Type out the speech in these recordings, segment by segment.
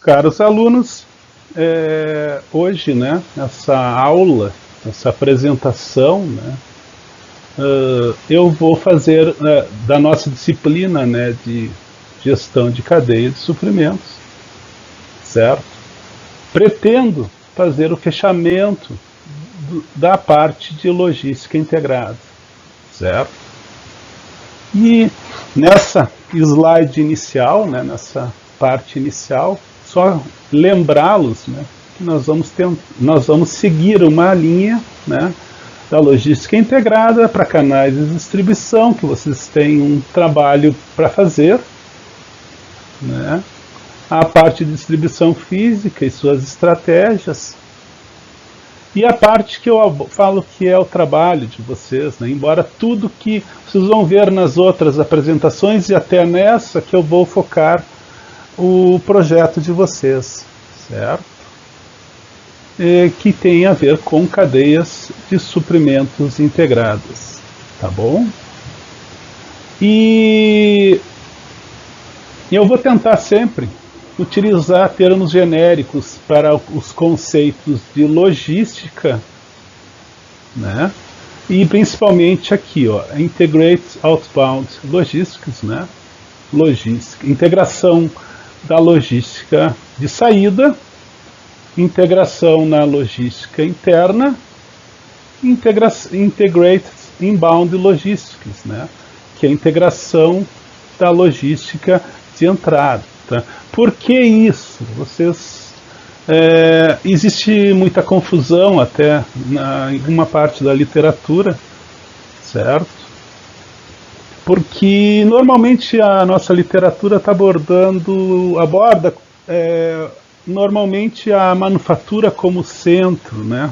Caros alunos, hoje, né, essa aula, essa apresentação, né, eu vou fazer da nossa disciplina, né, de gestão de cadeia de suprimentos, certo? Pretendo fazer o fechamento da parte de logística integrada, certo? E nessa slide inicial, né, nessa parte inicial, só lembrá-los, né, que nós vamos seguir uma linha, né, da logística integrada para canais de distribuição, que vocês têm um trabalho para fazer, né, a parte de distribuição física e suas estratégias, e a parte que eu falo que é o trabalho de vocês, né, embora tudo que vocês vão ver nas outras apresentações e até nessa que eu vou focar o projeto de vocês, certo? Que tem a ver com cadeias de suprimentos integradas, tá bom? E eu vou tentar sempre utilizar termos genéricos para os conceitos de logística, né? E principalmente aqui, ó, Integrated Outbound Logistics, né? Logística, integração da logística de saída, integração na logística interna, Integrated Inbound Logistics, né? Que é a integração da logística de entrada. Tá? Por que isso? Existe muita confusão até em uma parte da literatura, certo? Porque normalmente a nossa literatura está aborda normalmente a manufatura como centro, né?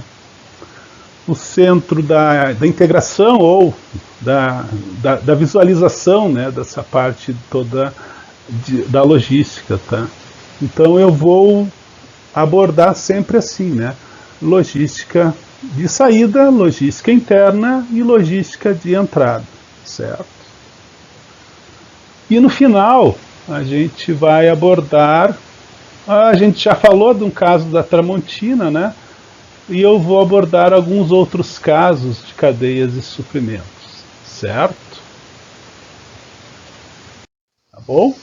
O centro da integração ou da visualização, né, dessa parte toda da logística, tá? Então eu vou abordar sempre assim, né? Logística de saída, logística interna e logística de entrada, certo? E no final a gente vai abordar, a gente já falou de um caso da Tramontina, né? E eu vou abordar alguns outros casos de cadeias de suprimentos, certo? Tá bom?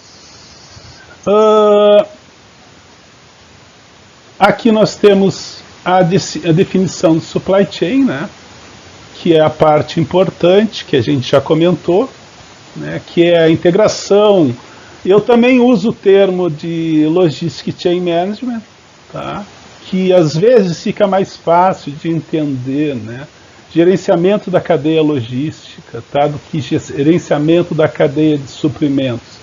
Aqui nós temos a definição de supply chain, né? Que é a parte importante que a gente já comentou, né? Que é a integração. Eu também uso o termo de Logistic Chain Management, tá? Que às vezes fica mais fácil de entender, né? Gerenciamento da cadeia logística, tá? Do que gerenciamento da cadeia de suprimentos.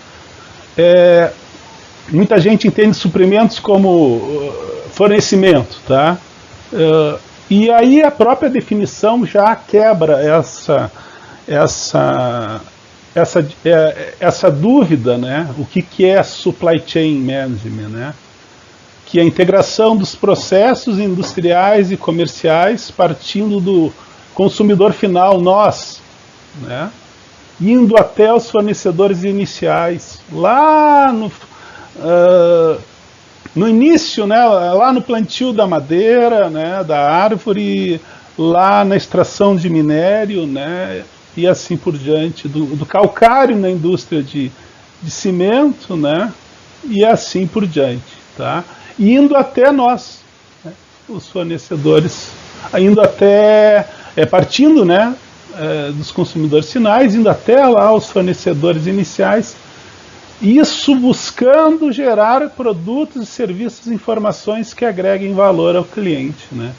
Muita gente entende suprimentos como fornecimento, tá? E aí a própria definição já quebra essa dúvida, né? O que é supply chain management, né? Que é a integração dos processos industriais e comerciais partindo do consumidor final, nós, né? Indo até os fornecedores iniciais, lá no início, né, lá no plantio da madeira, né, da árvore, lá na extração de minério, né, e assim por diante, do calcário na indústria de cimento, né, e assim por diante, tá? Indo até nós, né, os fornecedores, indo até, partindo, né, dos consumidores finais, indo até lá os fornecedores iniciais, isso buscando gerar produtos e serviços, informações que agreguem valor ao cliente, né?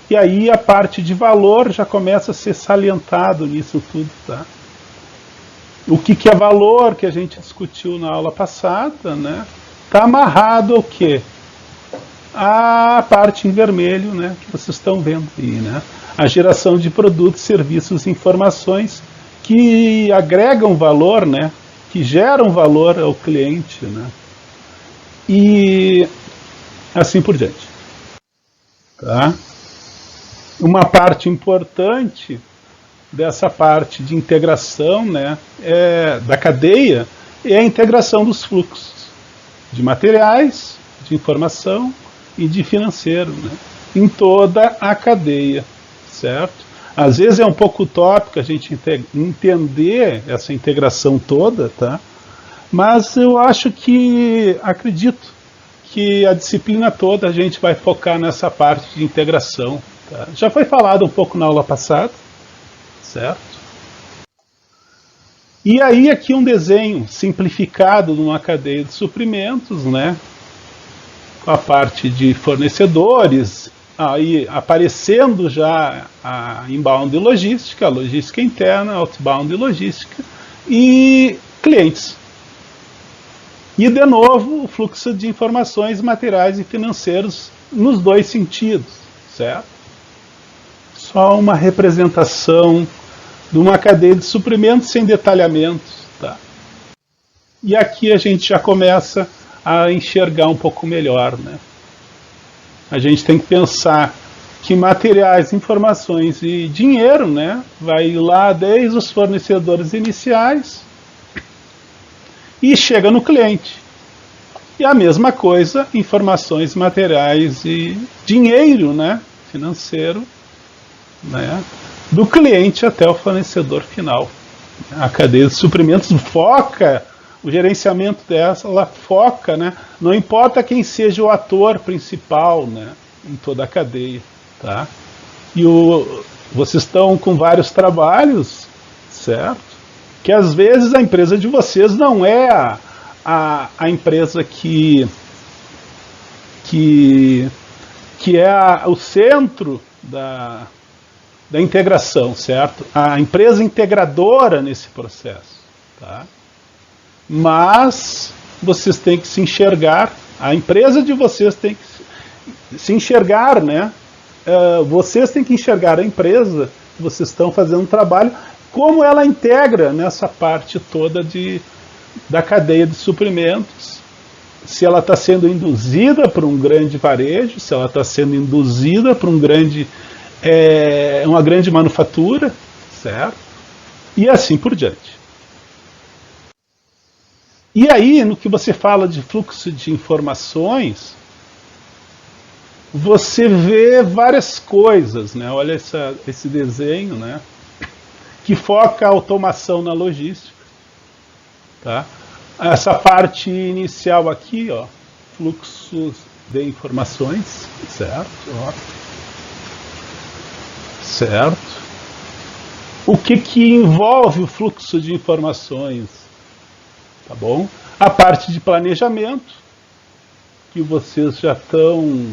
E aí a parte de valor já começa a ser salientado nisso tudo, tá? O que é valor, que a gente discutiu na aula passada, né? Está amarrado ao quê? A parte em vermelho, né? Que vocês estão vendo aí, né? A geração de produtos, serviços e informações que agregam valor, né? Que geram valor ao cliente, né? E assim por diante. Tá? Uma parte importante dessa parte de integração, né, da cadeia é a integração dos fluxos de materiais, de informação e de financeiro, né? Em toda a cadeia, certo? Às vezes é um pouco utópico a gente entender essa integração toda, tá? Mas eu acredito que a disciplina toda a gente vai focar nessa parte de integração, tá? Já foi falado um pouco na aula passada, certo? E aí aqui um desenho simplificado de uma cadeia de suprimentos, né? Com a parte de fornecedores, aí aparecendo já a inbound e logística, a logística interna, outbound e logística, e clientes. E, de novo, o fluxo de informações materiais e financeiros nos dois sentidos, certo? Só uma representação de uma cadeia de suprimentos sem detalhamentos, tá? E aqui a gente já começa a enxergar um pouco melhor, né? A gente tem que pensar que materiais, informações e dinheiro, né, vai lá desde os fornecedores iniciais e chega no cliente. E a mesma coisa, informações, materiais e dinheiro, né, financeiro, né, do cliente até o fornecedor final. A cadeia de suprimentos foca, o gerenciamento dessa, ela foca, né, não importa quem seja o ator principal, né, em toda a cadeia, tá? E vocês estão com vários trabalhos, certo? Que às vezes a empresa de vocês não é a empresa que é o centro da integração, certo? A empresa integradora nesse processo, tá? Mas vocês têm que se enxergar, a empresa de vocês tem que se enxergar, né? Vocês têm que enxergar a empresa que vocês estão fazendo um trabalho, como ela integra nessa parte toda da cadeia de suprimentos, se ela está sendo induzida por um grande varejo, se ela está sendo induzida por uma grande manufatura, certo? E assim por diante. E aí, no que você fala de fluxo de informações, você vê várias coisas, né? Olha esse desenho, né? Que foca a automação na logística, tá? Essa parte inicial aqui, ó, fluxos de informações, certo? Ó. Certo? O que envolve o fluxo de informações? Tá bom? A parte de planejamento, que vocês já estão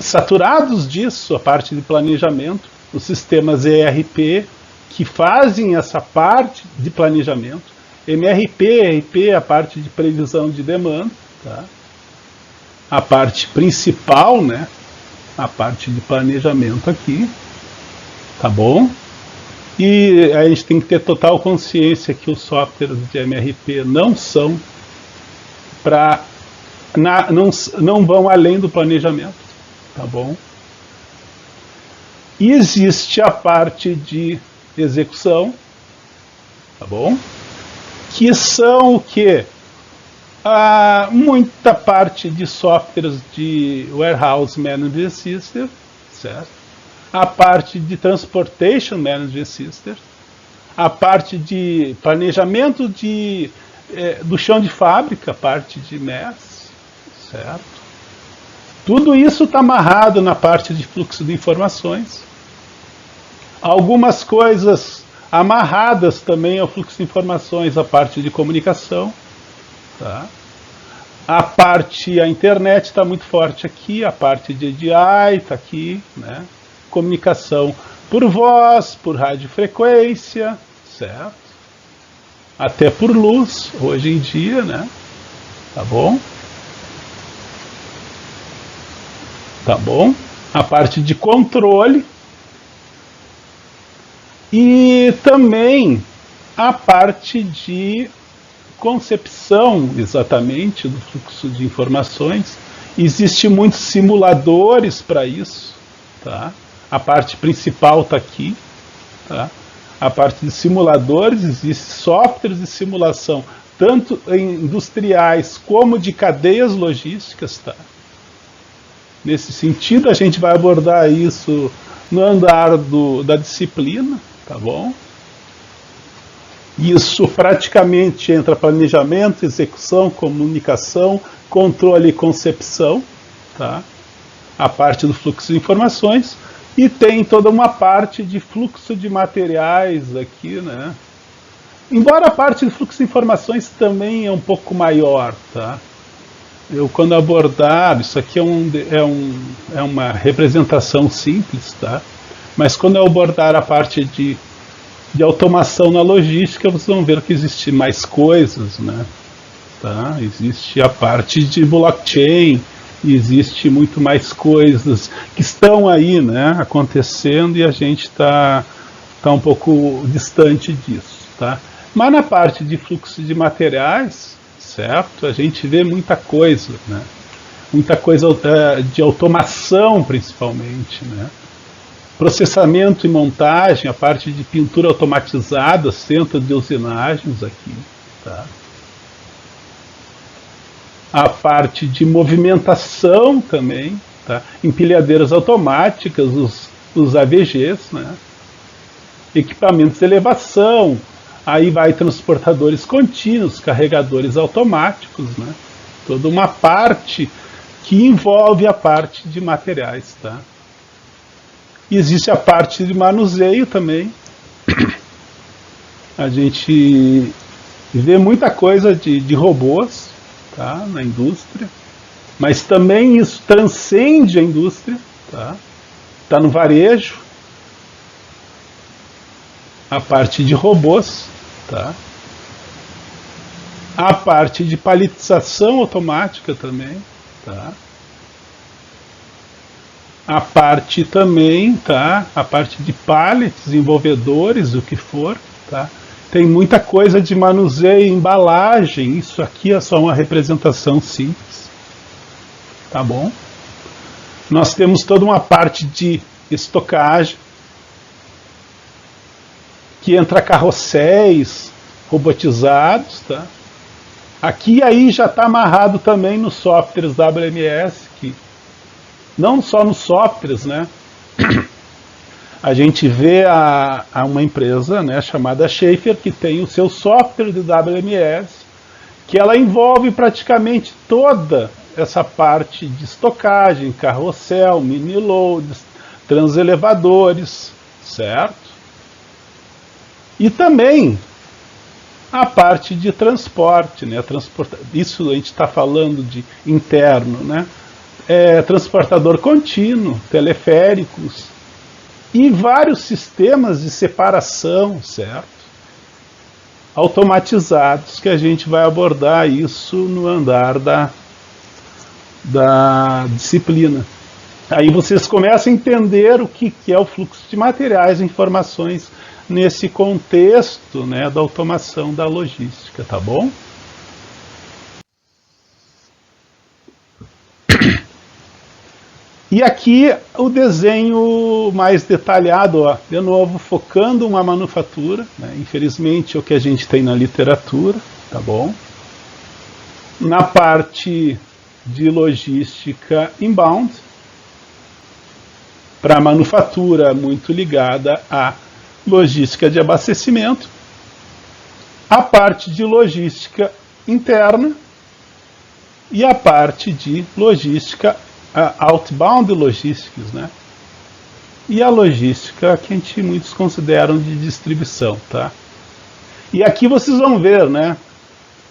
saturados disso, a parte de planejamento, os sistemas ERP que fazem essa parte de planejamento, MRP, ERP, a parte de previsão de demanda, tá? A parte principal, né? A parte de planejamento aqui, tá bom? E a gente tem que ter total consciência que os softwares de MRP não são não vão além do planejamento, tá bom? E existe a parte de execução, tá bom? Que são o quê? Muita parte de softwares de Warehouse Management System, certo? A parte de Transportation Management System, a parte de planejamento do chão de fábrica, a parte de MES, certo? Tudo isso está amarrado na parte de fluxo de informações. Algumas coisas amarradas também ao fluxo de informações, a parte de comunicação, tá? A internet está muito forte aqui, a parte de EDI está aqui, né? Comunicação por voz, por radiofrequência, certo? Até por luz, hoje em dia, né? Tá bom? Tá bom? A parte de controle e também a parte de concepção, exatamente, do fluxo de informações. Existem muitos simuladores para isso, tá? A parte principal está aqui, tá? A parte de simuladores, existem softwares de simulação tanto industriais como de cadeias logísticas, tá? Nesse sentido, a gente vai abordar isso no andar da disciplina, tá bom? Isso praticamente entra planejamento, execução, comunicação, controle e concepção, tá? A parte do fluxo de informações, e tem toda uma parte de fluxo de materiais aqui, né? Embora a parte de fluxo de informações também é um pouco maior, tá? Eu, quando abordar, isso aqui é uma representação simples, tá? Mas quando eu abordar a parte de automação na logística, vocês vão ver que existe mais coisas, né? Tá? Existe a parte de blockchain, existe muito mais coisas que estão aí, né, acontecendo, e a gente está um pouco distante disso, tá? Mas na parte de fluxo de materiais, certo? A gente vê muita coisa, né? Muita coisa de automação, principalmente, né? Processamento e montagem, a parte de pintura automatizada, centro de usinagens aqui, tá? A parte de movimentação também, tá? Empilhadeiras automáticas, os AVGs, né? Equipamentos de elevação, aí vai transportadores contínuos, carregadores automáticos, né? Toda uma parte que envolve a parte de materiais, tá? E existe a parte de manuseio também. A gente vê muita coisa de robôs, tá, na indústria, mas também isso transcende a indústria, tá? Tá no varejo, a parte de robôs, tá? A parte de paletização automática também, tá? A parte também, tá? A parte de pallets, desenvolvedores, o que for, tá? Tem muita coisa de manuseio, embalagem. Isso aqui é só uma representação simples, tá bom? Nós temos toda uma parte de estocagem, que entra carrosséis robotizados, tá? Aqui aí já está amarrado também nos softwares WMS, que não só nos softwares, né? A gente vê uma empresa, né, chamada Schaefer, que tem o seu software de WMS, que ela envolve praticamente toda essa parte de estocagem, carrossel, mini-loads, transelevadores, certo? E também a parte de transporte, né? Isso a gente está falando de interno, né? Transportador contínuo, teleféricos e vários sistemas de separação, certo? Automatizados, que a gente vai abordar isso no andar da disciplina. Aí vocês começam a entender o que é o fluxo de materiais e informações nesse contexto, né, da automação da logística, tá bom? E aqui o desenho mais detalhado, ó, de novo, focando uma manufatura, né, infelizmente é o que a gente tem na literatura, tá bom? Na parte de logística inbound, para manufatura muito ligada à logística de abastecimento, a parte de logística interna e a parte de logística outbound logistics, né? E a logística que muitos consideram de distribuição, tá? E aqui vocês vão ver, né?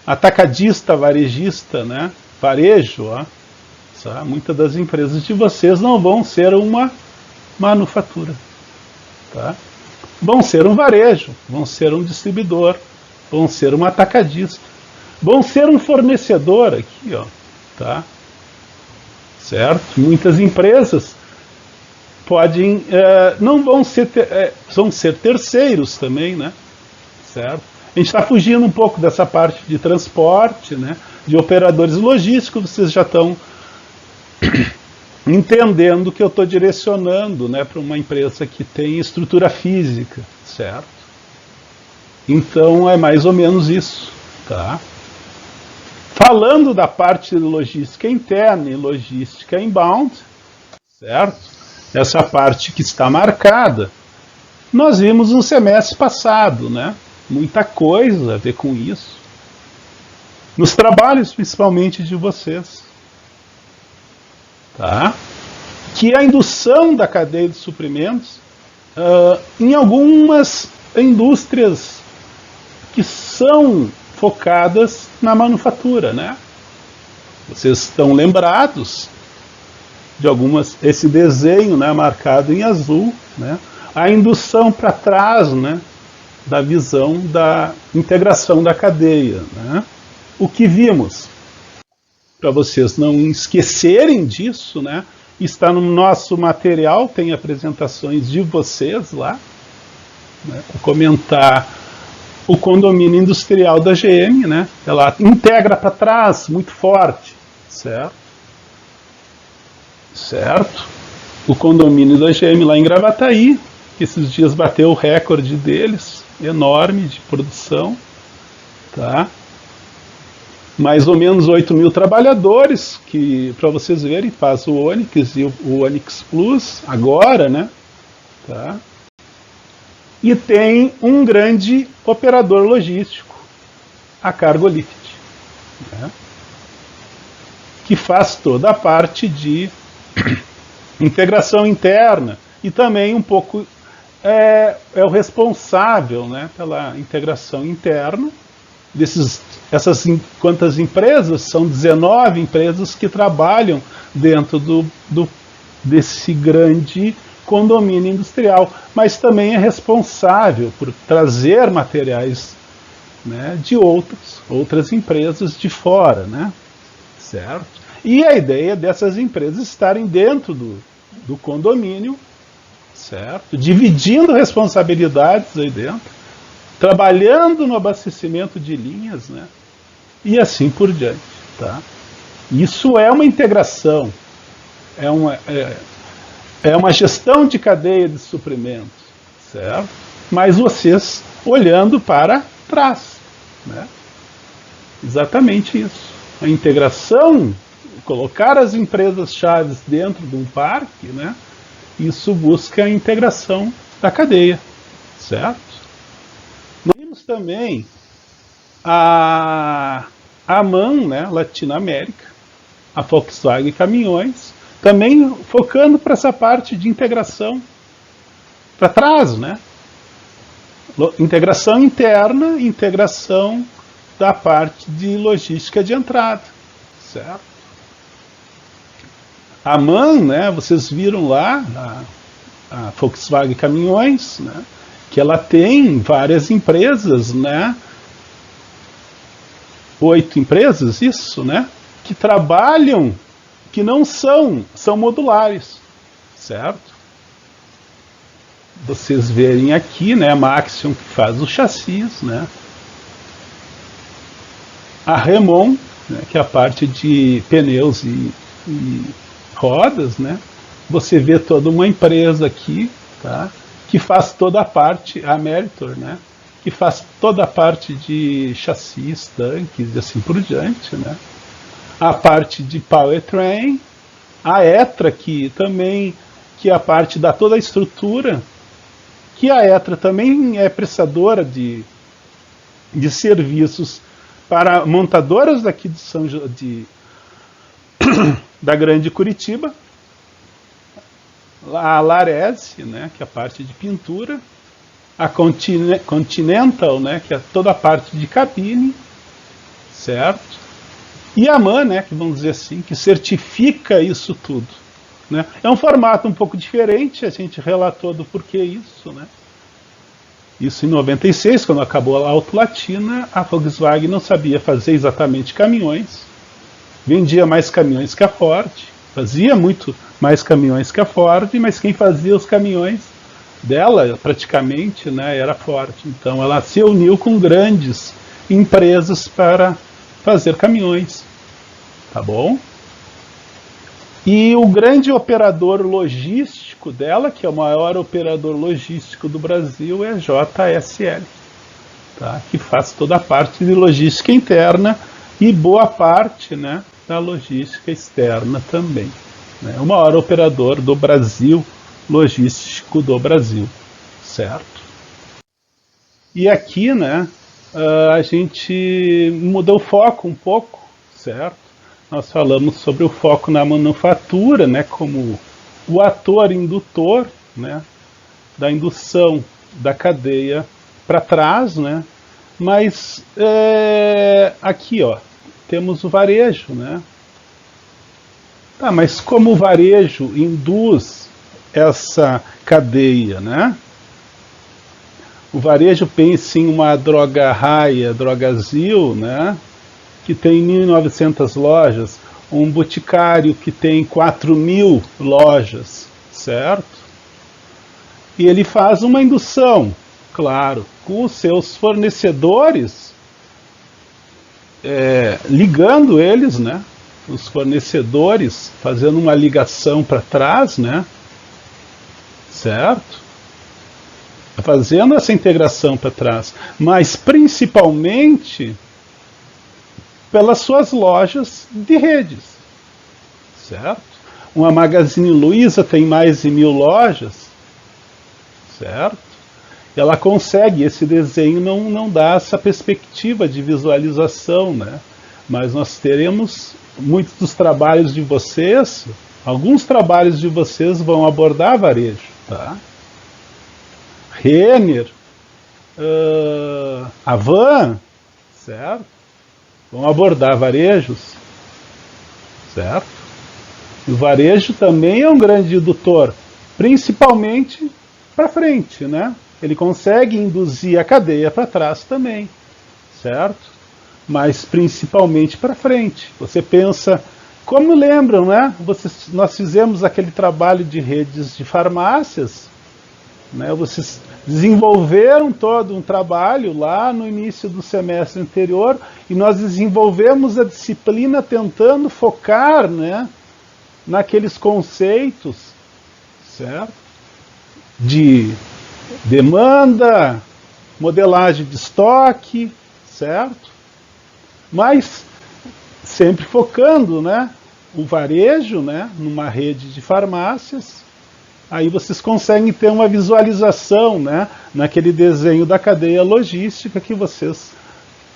Atacadista, varejista, né? Varejo, ó. Tá? Muitas das empresas de vocês não vão ser uma manufatura, tá? Vão ser um varejo, vão ser um distribuidor, vão ser um atacadista, vão ser um fornecedor aqui, ó, tá? Certo? Muitas empresas podem, não vão ser, vão ser terceiros também, né? Certo? A gente está fugindo um pouco dessa parte de transporte, né? De operadores logísticos, vocês já estão entendendo que eu estou direcionando, né, para uma empresa que tem estrutura física, certo? Então é mais ou menos isso, tá? Falando da parte de logística interna e logística inbound, certo? Essa parte que está marcada, nós vimos no semestre passado, né? Muita coisa a ver com isso. Nos trabalhos, principalmente de vocês. Tá? Que a indução da cadeia de suprimentos em algumas indústrias que são focadas na manufatura, né? Vocês estão lembrados de esse desenho, né, marcado em azul, né? A indução para trás, né, da visão da integração da cadeia, né? O que vimos, para vocês não esquecerem disso, né? Está no nosso material, tem apresentações de vocês lá, né, para comentar o condomínio industrial da GM, né? Ela integra para trás muito forte, certo? Certo? O condomínio da GM lá em Gravataí, que esses dias bateu o recorde deles, enorme de produção, tá? Mais ou menos 8 mil trabalhadores, que para vocês verem, faz o Onix e o Onix Plus agora, né? Tá? E tem um grande operador logístico, a Cargolift, né? Que faz toda a parte de integração interna e também um pouco é o responsável, né, pela integração interna essas quantas empresas? São 19 empresas que trabalham dentro desse grande condomínio industrial, mas também é responsável por trazer materiais, né, de outras empresas de fora, né, certo? E a ideia dessas empresas estarem dentro do condomínio, certo? Dividindo responsabilidades aí dentro, trabalhando no abastecimento de linhas, né, e assim por diante, tá? Isso é uma integração, é uma gestão de cadeia de suprimentos, certo? Mas vocês olhando para trás, né? Exatamente isso. A integração, colocar as empresas-chave dentro de um parque, né? Isso busca a integração da cadeia, certo? Nós vimos também a MAN, né, Latinoamérica, a Volkswagen Caminhões, também focando para essa parte de integração para trás, né? Integração interna, integração da parte de logística de entrada, certo? A MAN, né, vocês viram lá, a Volkswagen Caminhões, né, que ela tem várias empresas, né, 8 empresas, isso, né, que trabalham, que não são modulares, certo? Vocês verem aqui, né, a Maxion que faz o chassis, né, a Remon, né, que é a parte de pneus e rodas, né? Você vê toda uma empresa aqui, tá? Que faz toda a parte, a Meritor, né? Que faz toda a parte de chassis, tanques e assim por diante, né? A parte de powertrain, a Etra que é a parte da toda a estrutura, que a Etra também é prestadora de serviços para montadoras daqui da Grande Curitiba, a Larese, né, que é a parte de pintura, a Continental, né, que é toda a parte de cabine, certo? E a MAN, né, que vamos dizer assim, que certifica isso tudo, né? É um formato um pouco diferente, a gente relatou do porquê isso, né? Isso em 96, quando acabou a Auto Latina, a Volkswagen não sabia fazer exatamente caminhões, vendia mais caminhões que a Ford, fazia muito mais caminhões que a Ford, mas quem fazia os caminhões dela, praticamente, né, era a Ford. Então ela se uniu com grandes empresas para fazer caminhões, tá bom? E o grande operador logístico dela, que é o maior operador logístico do Brasil, é a JSL, tá? Que faz toda a parte de logística interna e boa parte, né, da logística externa também, né? O maior operador do Brasil, logístico do Brasil, certo? E aqui, né, a gente mudou o foco um pouco, certo? Nós falamos sobre o foco na manufatura, né, como o ator indutor, né, da indução da cadeia para trás, né? Mas aqui, ó, temos o varejo, né? Tá, mas como o varejo induz essa cadeia, né? O varejo pensa em uma Droga Raia, Drogazil, né? Que tem 1.900 lojas, um Boticário que tem 4.000 lojas, certo? E ele faz uma indução, claro, com os seus fornecedores, ligando eles, né? Os fornecedores fazendo uma ligação para trás, né? Certo? Fazendo essa integração para trás, mas principalmente pelas suas lojas de redes, certo? Uma Magazine Luiza tem mais de 1.000 lojas, certo? Ela consegue, esse desenho não dá essa perspectiva de visualização, né? Mas nós teremos muitos dos trabalhos de vocês, alguns trabalhos de vocês vão abordar varejo, tá? Renner, Avan, certo? Vão abordar varejos, certo? E o varejo também é um grande indutor, principalmente para frente, né? Ele consegue induzir a cadeia para trás também, certo? Mas principalmente para frente. Você pensa, como lembram, né? Nós fizemos aquele trabalho de redes de farmácias, né? Vocês desenvolveram todo um trabalho lá no início do semestre anterior e nós desenvolvemos a disciplina tentando focar, né, naqueles conceitos, certo? De demanda, modelagem de estoque, certo? Mas sempre focando, né, o varejo, né, numa rede de farmácias. Aí vocês conseguem ter uma visualização, né, naquele desenho da cadeia logística que vocês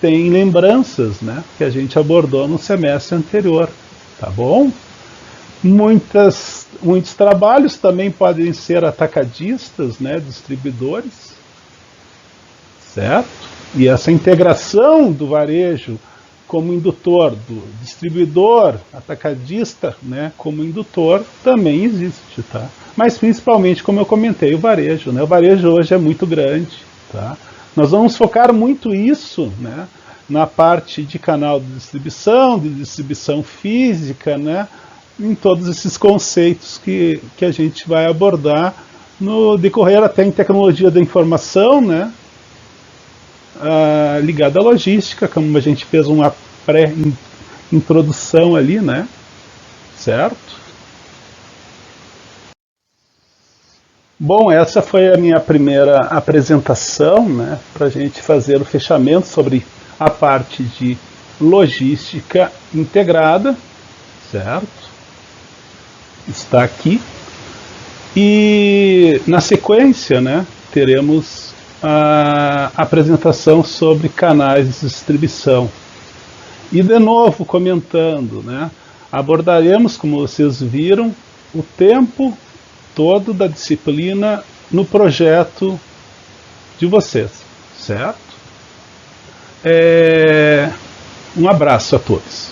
têm lembranças, né, que a gente abordou no semestre anterior, tá bom? Muitos trabalhos também podem ser atacadistas, né, distribuidores, certo? E essa integração do varejo como indutor, do distribuidor atacadista, né, como indutor, também existe, tá? Mas principalmente, como eu comentei, o varejo, né? O varejo hoje é muito grande, tá? Nós vamos focar muito isso, né, na parte de canal de distribuição física, né, em todos esses conceitos que a gente vai abordar no decorrer até em tecnologia da informação, né, ligada à logística, como a gente fez uma pré-introdução ali, né, certo? Bom, essa foi a minha primeira apresentação, né, para a gente fazer o fechamento sobre a parte de logística integrada, certo? Está aqui. E na sequência, né, teremos a apresentação sobre canais de distribuição. E de novo comentando, né, abordaremos, como vocês viram, o tempo todo da disciplina no projeto de vocês, certo? Um abraço a todos.